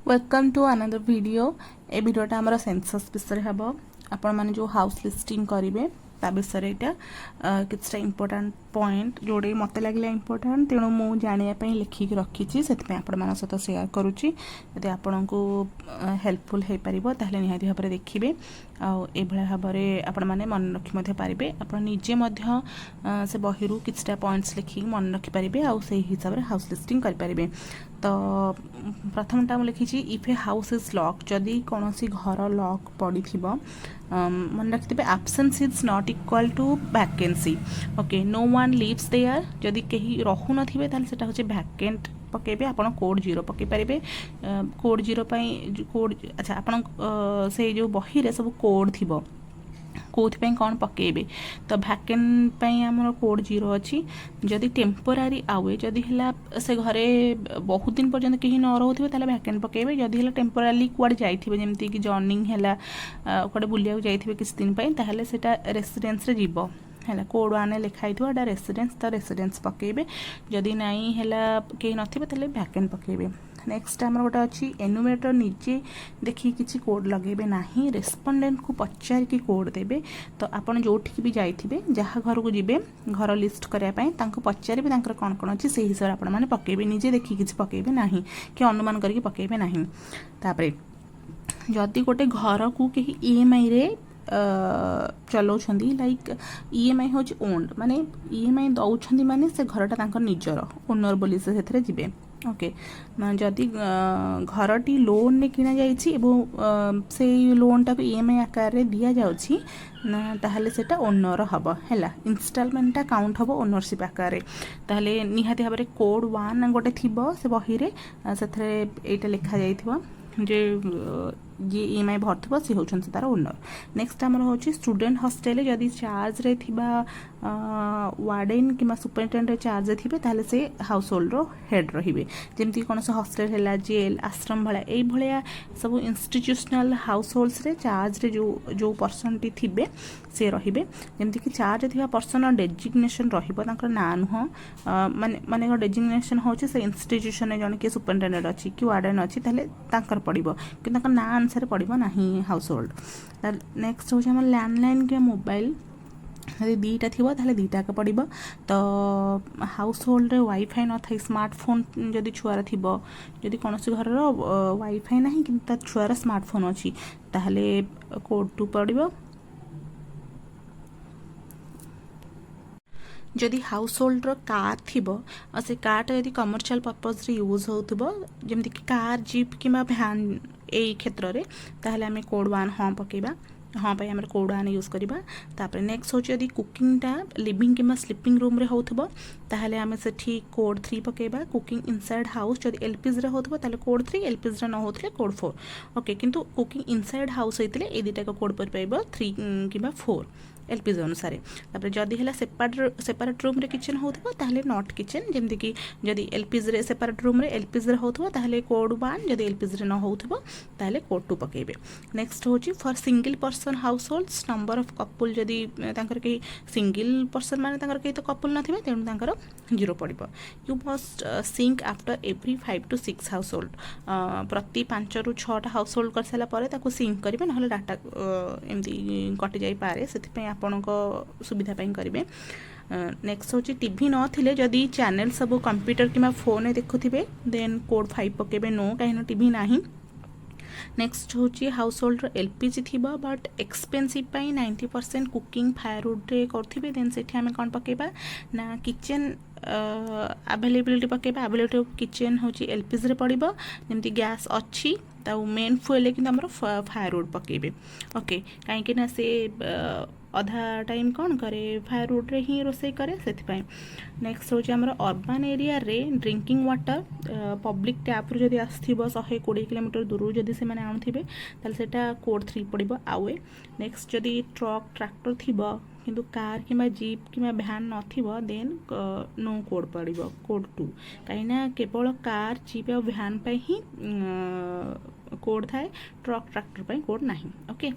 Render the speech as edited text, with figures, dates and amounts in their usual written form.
Welcome to another video. ए वीडियोटा आमर सेंसस विषय हम आपण मैंने जो हाउस लिस्टिंग करेंगे ता विषय यहाँ किसी इंपोर्टाट पॉइंट जोड़े मत लगे इंपोर्टाट तेणु मुझे जानापी लिखिक रखी से सहित सेयार करुच्ची यदि आपण को हेल्पफुल हो पार निहाती भाव में देखिए आई भाव में आपण मैंने मन रखी पारे आप निजे से बही किसी पॉइंट्स लिखिक मन रखिपारे आउ से हिसाब से हाउस लिस्टिंग करें। तो प्रथमटा मुझे लिखी if a house is lock जदि कौन सी घर लॉक पड़ी मन रखिथे absence is not equal to vacancy. Okay no one lives there जदि कहीं रहू नथिबे ताले सेटा होचे वैकेंट पकेबे आपण कोड 0 पके पारिबे कोड 0 कोड अच्छा आपण से जो बही रे सब कोड थिबो कौन कौन पकेबे तो भैकेंट आमर कोड 0 अच्छी जदि टेम्पोरारी आवे जदि से घरे बहुत दिन पर्यंत कहीं न रोथे ताले भैकेंट पकेबे जदि टेम्पोरारी कुआडे जाइथिबे जेमति कि जर्निंग है कुआडे बुलिया जाइथिबे किसी दिन पई ताहले सेटा रेसिडेंस रे जीवो है कोड 1 लिखाई थो एटा रेसिडेंस तो रेसिडेंस पकेबे जदि नाई हैला कहीं नथिबे ताले भैकेंट पकेबे। नेक्स्ट आमर गोटे अच्छी एनुमेटर निजे देखिए किसी कोड लगेबे नहीं रेस्पोंडेंट को पचार कि कोड देबे तो आपन जोठी भी जाइथिबे जहाँ घर को जिबे घर लिस्ट करने पचारे कौन कौन अच्छी से हिसाब से आपण मैंने पकेबे निजे देखिए किसी पकेबे नहीं कि अनुमान करके पकेबे नहीं। तापरे जदि गोटे घर को कहीं ईएमआई रे चलाउछंदी लाइक ईएमआई हूँ ओन्ड माने ईएमआई दौरान माने से घरटा निजर ओनर बोली से जीवे। ओके जदि घरटी लोन ने किना जाइछि से लोन टाक ईएमआई आकार रे दिया जाउछि ना ताहले सेटा ओनर हबो हैला इंस्टॉलमेंटा काउंट हबो ओनरशिप आकार रे ताहले निहाती भाबरे कोड 1 गोटे थिबो से बही रे सेथरे एटा लिखा जाइथिबो जे जी ईएमआई भरथबो से होछन से तार ओनर। नेक्स्ट हमर होछि स्टूडेंट हॉस्टल जदि चार्ज रे थिबा वार्डन किमा सुपरिटेंडेंट चार्ज थिबे ताहले से हाउस होल्ड रो हेड रहिबे जेमति कोन से हॉस्टल हैला जेल आश्रम भला एई भलिया सब इंस्टीट्यूशनल हाउस होल्ड्स रे चार्ज रे जो पर्सन टी थिबे से रहिबे जेमति कि चार्ज थिबा पर्सन डेजिग्नेशन रहिबो तांकर ना नुह माने माने डेजिग्नेशन होछि से इंस्टीट्यूशन रे जण के सुपरिटेंडेंट अछि कि वार्डन अछि ताहले तांकर पडिबो कि तांकर ना आंसर पड़ो ना हाउस होल्ड। नेक्स्ट हूँ आम लैंडलाइन कि मोबाइल यदि दीटा थी ताहले दीटा के पड़ो तो हाउस होल्ड रे वाईफाई न था स्मार्टफोन जदि छुआर थी जदि कौन से घर वाईफाई ना कि छुआर स्मार्टफोन अच्छी ताहले कोड 2 पड़ो। जदि हाउस होल्ड कार थी से कार यदि कमर्शियल पर्पज रे यूज होतबो जेमति कि कार जीप किमा भ्यान ए क्षेत्र रे ताहले आमे कोड 1 हाँ पकेबा हाँ पाई आम कोड 1 यूज करवा। तापर नेक्स्ट हूँ यदि कुकिंगटा लिविंग किमा स्लीपिंग रूम रे होतबो ताहले आमे सेठी कोड 3 पकेबा। कुकिंग इनसाइड हाउस जदि एलपीजी रे होतबो ताहले कोड 3 एलपीजी रे न होतले कोड 4। ओके किंतु कुकिंग इनसाइड हाउस होइतले ए दिटा कोड पर पाइबो 3 किबा 4 एलपीजी अनुसार। तापर जदि है सेपरेट रूम रे किचन होतबो ताहले नॉट किचन जेमति कि जदि एलपीजी रे सेपरेट रूम रे एलपीजी रे होतबो ताहले कोड 1 जदि एलपीजी रे न होतबो ताहले कोड 2 पकेबे। नेक्स्ट होची for single person house holds number of couple जदि तांकर के सिंगल पर्सन माने तांकर के तो कपल नथिबे तेणु तांकर 0 पड़िबो। You must sync after every 5 to 6 household प्रति 5 ରୁ 6 टा हाउस होल्ड कर साला परे ताको सिंक करिवे नहले डाटा एमती कटि जाई पारे सेति आपण सुविधा करेंगे। नेक्स्ट हूँ टीवी न जदि चैनल सब कंप्यूटर कि फोन देखुवे देन कोड 5 पकेबे नो कहीं टीवी नहीं। नेक्स्ट हूँ हाउस होल्ड एलपीजी थी बट एक्सपेंसिव 90% कुकिंग फायरवुड रे करथिबे देन सेठी आमे कौन पकेबा ना किचन अवेलेबिलिटी पकेबा। अवेलेबिलिटी ऑफ किचन हूँ एलपीजी रे पड़िबो जेमति गैस अच्छी तो मेन फुएल कि फायरवुड पकेबे। ओके कहीं से अधा टाइम कौन करे फायरवुड रे ही रोसे करे से। नेक्स्ट हूँ आमर अर्बन एरिया रे ड्रिंकिंग वाटर पब्लिक टैप रू जदि आसथिबो 120 किलोमीटर दूर जदि से माने आनुथिबे ताले सेटा कोड 3 पड़िबो आवे। नेक्स्ट जदि ट्रक ट्रैक्टर थिबो किंतु कार किंबा जीप किंबा भ्यान नथिबो देन नो कोड पड़िबो कोड 2 कहीं केवल कार जीप और भ्यान पे ही कोड थाए ट्रक ट्रैक्टर पे कोड नहीं। ओके